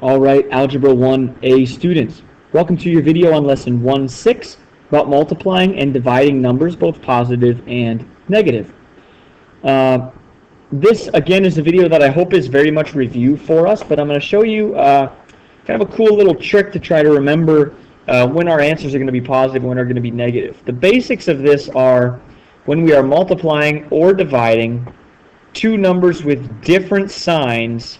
Alright, Algebra 1A students, welcome to your video on lesson 1-6 about multiplying and dividing numbers, both positive and negative. This again is a video that I hope is very much review for us, but I'm going to show you kind of a cool little trick to try to remember when our answers are going to be positive and when are going to be negative. The basics of this are when we are multiplying or dividing two numbers with different signs,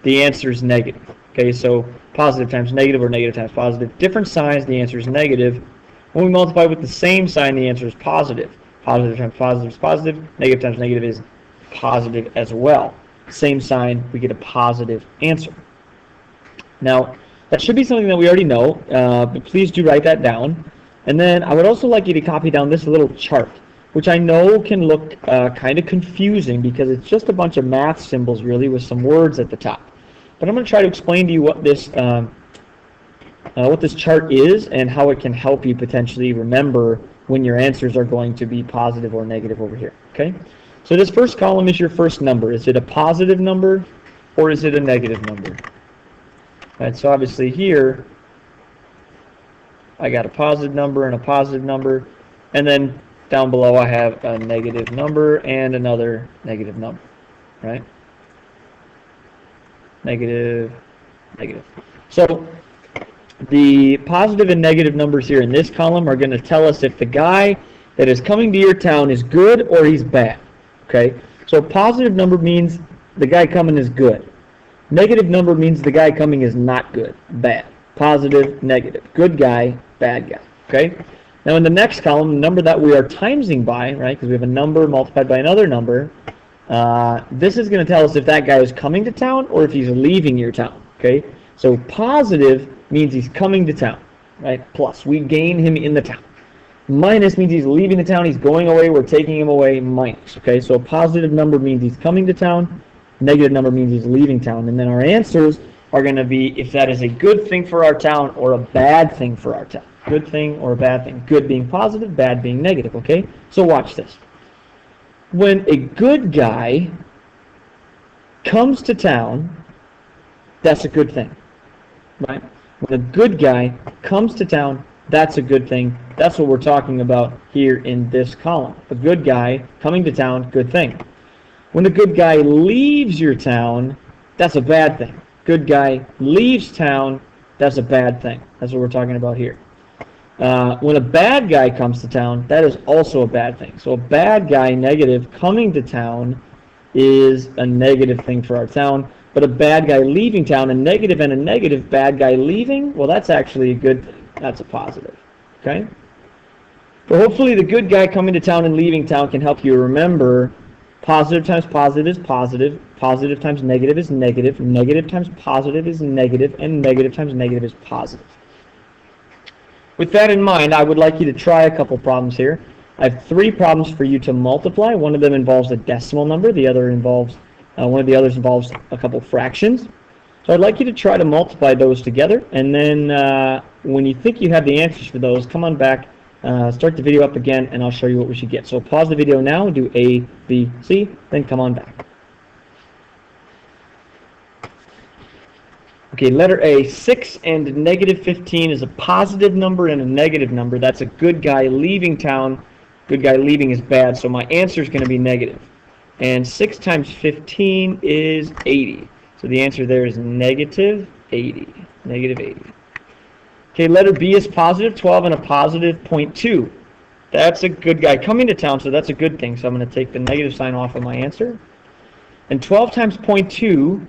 the answer is negative. Okay, so positive times negative or negative times positive. Different signs, the answer is negative. When we multiply with the same sign, the answer is positive. Positive times positive is positive. Negative times negative is positive as well. Same sign, we get a positive answer. Now, that should be something that we already know, but please do write that down. And then I would also like you to copy down this little chart, which I know can look kind of confusing because it's just a bunch of math symbols really with some words at the top. But I'm going to try to explain to you what this chart is and how it can help you potentially remember when your answers are going to be positive or negative over here. Okay? So this first column is your first number. Is it a positive number or is it a negative number? Right, so obviously here I got a positive number and a positive number, and then down below I have a negative number and another negative number, right? Negative, negative. So the positive and negative numbers here in this column are going to tell us if the guy that is coming to your town is good or he's bad. Okay? So a positive number means the guy coming is good. Negative number means the guy coming is not good, bad. Positive, negative. Good guy, bad guy. Okay? Now in the next column, the number that we are timesing by, right, because we have a number multiplied by another number, this is going to tell us if that guy is coming to town or if he's leaving your town. Okay? So positive means he's coming to town, right? Plus, we gain him in the town. Minus means he's leaving the town, he's going away, we're taking him away, minus. Okay? So a positive number means he's coming to town. Negative number means he's leaving town. And then our answers are going to be if that is a good thing for our town or a bad thing for our town. Good thing or a bad thing. Good being positive, bad being negative. Okay? So watch this. When a good guy comes to town, that's a good thing. Right? When a good guy comes to town, that's a good thing. That's what we're talking about here in this column. A good guy coming to town, good thing. When a good guy leaves your town, that's a bad thing. Good guy leaves town, that's a bad thing. That's what we're talking about here. When a bad guy comes to town, that is also a bad thing. So a bad guy, negative, coming to town is a negative thing for our town. But a bad guy leaving town, a negative and a negative, bad guy leaving, well, that's actually a good thing. That's a positive. Okay? But hopefully the good guy coming to town and leaving town can help you remember positive times positive is positive, positive times negative is negative, negative times positive is negative, and negative times negative is positive. With that in mind, I would like you to try a couple problems here. I have 3 problems for you to multiply. One of them involves a decimal number. The other involves one of the others involves a couple fractions. So I'd like you to try to multiply those together, and then when you think you have the answers for those, come on back, start the video up again, and I'll show you what we should get. So pause the video now, do A, B, C, then come on back. Okay, letter A, 6 and negative 15 is a positive number and a negative number. That's a good guy leaving town. Good guy leaving is bad, so my answer is going to be negative. And 6 times 15 is 80. So the answer there is negative 80. Negative 80. Okay, letter B is positive 12 and a positive 0.2. That's a good guy coming to town, so that's a good thing. So I'm going to take the negative sign off of my answer. And 12 times 0.2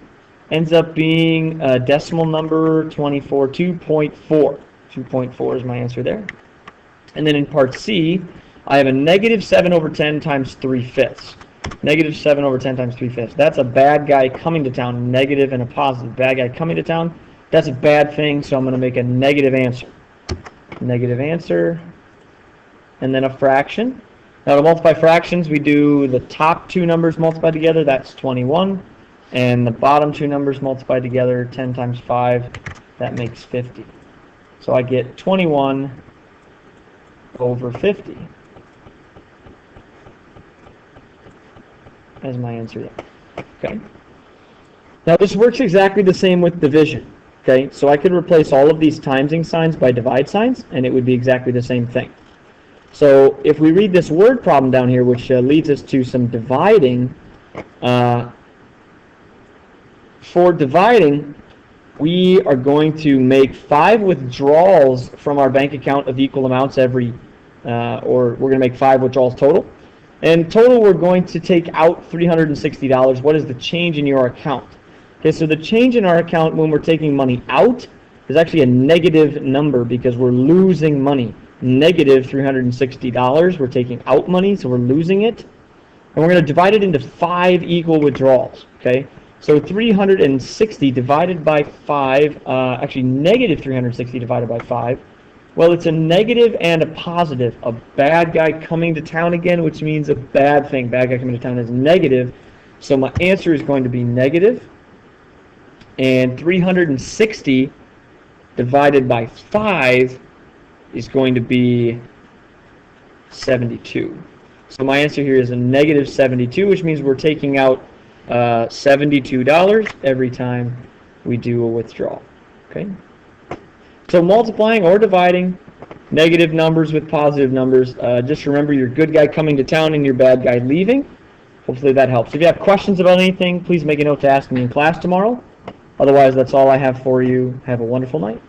ends up being a decimal number 24, 2.4. 2.4 is my answer there. And then in part C, I have a negative 7 over 10 times 3/5. Negative 7 over 10 times 3/5. That's a bad guy coming to town, negative and a positive. Bad guy coming to town, that's a bad thing, so I'm going to make a negative answer. Negative answer. And then a fraction. Now to multiply fractions, we do the top 2 numbers multiplied together, that's 21. And the bottom 2 numbers multiplied together, 10 times 5, that makes 50. So I get 21 over 50. As my answer there. Okay. Now this works exactly the same with division. Okay, so I could replace all of these timesing signs by divide signs, and it would be exactly the same thing. So if we read this word problem down here, which leads us to some dividing, for dividing, we are going to make 5 withdrawals from our bank account of equal amounts every, or we're going to make 5 withdrawals total. And total, we're going to take out $360. What is the change in your account? Okay, so the change in our account when we're taking money out is actually a negative number because we're losing money. Negative $360. We're taking out money, so we're losing it. And we're going to divide it into 5 equal withdrawals. Okay, so 360 divided by 5, actually negative 360 divided by 5. Well, it's a negative and a positive. A bad guy coming to town again, which means a bad thing. Bad guy coming to town is negative. So my answer is going to be negative. And 360 divided by 5 is going to be 72. So my answer here is a negative 72, which means we're taking out $72 every time we do a withdrawal. Okay. So multiplying or dividing negative numbers with positive numbers. Just remember your good guy coming to town and your bad guy leaving. Hopefully that helps. If you have questions about anything, please make a note to ask me in class tomorrow. Otherwise, that's all I have for you. Have a wonderful night.